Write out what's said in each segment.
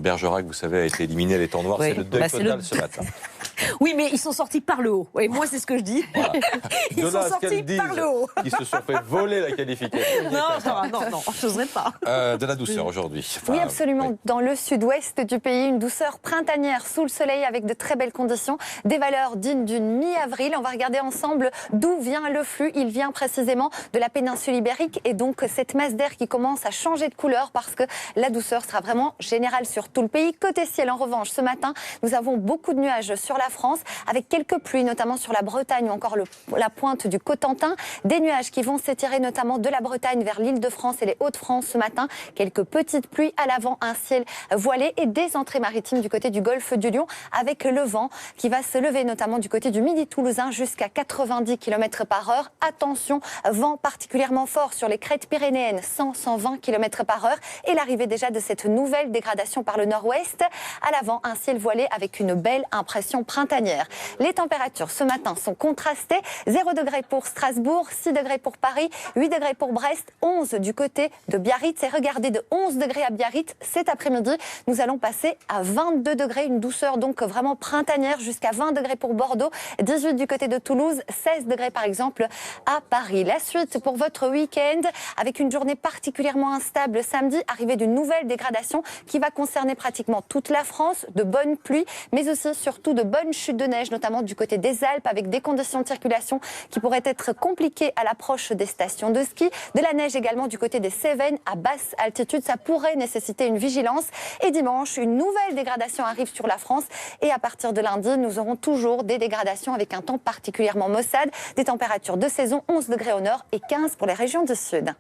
Bergerac, vous savez, a été éliminé à l'étang noir. Oui. C'est le deuil total ce matin. Oui, mais ils sont sortis par le haut. Oui, moi, c'est ce que je dis. Voilà. Ils sont sortis par le haut. Ils se sont fait voler la qualification. Non, je n'oserais pas. De la douceur aujourd'hui. Oui, absolument. Dans le sud-ouest du pays, une douceur printanière sous le soleil avec de très belles conditions. Des valeurs dignes d'une mi-avril. On va regarder ensemble d'où vient le flux. Il vient précisément de la péninsule ibérique et donc cette masse d'air qui commence à changer de couleur parce que la douceur sera vraiment générale sur tout le pays. Côté ciel, en revanche, ce matin, nous avons beaucoup de nuages sur la France avec quelques pluies, notamment sur la Bretagne ou encore la pointe du Cotentin. Des nuages qui vont s'étirer notamment de la Bretagne vers l'Île-de-France et les Hauts-de-France ce matin. Quelques petites pluies à l'avant, un ciel voilé et des entrées maritimes du côté du golfe du Lion avec le vent qui va se lever notamment du côté du Midi toulousain jusqu'à 90 km/h. Attention, vent particulièrement fort sur les crêtes pyrénéennes, 100-120 km/h et l'arrivée déjà de cette nouvelle dégradation par le nord-ouest. À l'avant, un ciel voilé avec une belle impression printanière. Les températures ce matin sont contrastées. 0 degré pour Strasbourg, 6 degrés pour Paris, 8 degrés pour Brest, 11 du côté de Biarritz. Et regardez, de 11 degrés à Biarritz, cet après-midi, nous allons passer à 22 degrés. Une douceur donc vraiment printanière jusqu'à 20 degrés pour Bordeaux, 18 du côté de Toulouse, 16 degrés par exemple à Paris. La suite pour votre week-end avec une journée particulièrement instable samedi, arrivée d'une nouvelle dégradation qui va concerner pratiquement toute la France, de bonnes pluies, mais aussi surtout de bonnes chutes de neige, notamment du côté des Alpes, avec des conditions de circulation qui pourraient être compliquées à l'approche des stations de ski. De la neige également du côté des Cévennes à basse altitude, ça pourrait nécessiter une vigilance. Et dimanche, une nouvelle dégradation arrive sur la France et à partir de lundi, nous aurons toujours des dégradations avec un temps particulièrement maussade, des températures de saison, 11 degrés au nord et 15 pour les régions du sud.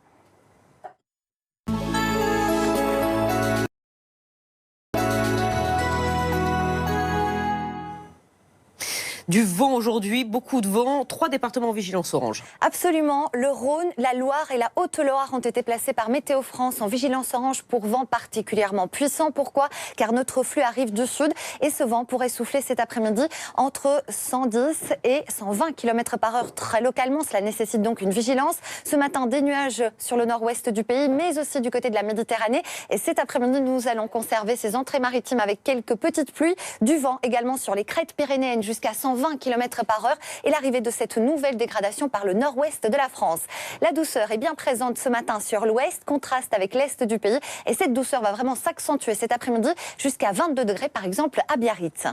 Du vent aujourd'hui, beaucoup de vent, 3 départements en vigilance orange. Absolument, le Rhône, la Loire et la Haute-Loire ont été placés par Météo France en vigilance orange pour vent particulièrement puissant. Pourquoi? Car notre flux arrive du sud et ce vent pourrait souffler cet après-midi entre 110 et 120 km/h très localement. Cela nécessite donc une vigilance. Ce matin, des nuages sur le nord-ouest du pays, mais aussi du côté de la Méditerranée. Et cet après-midi, nous allons conserver ces entrées maritimes avec quelques petites pluies, du vent également sur les crêtes pyrénéennes jusqu'à 120 km/h et l'arrivée de cette nouvelle dégradation par le nord-ouest de la France. La douceur est bien présente ce matin sur l'ouest, contraste avec l'est du pays et cette douceur va vraiment s'accentuer cet après-midi jusqu'à 22 degrés par exemple à Biarritz.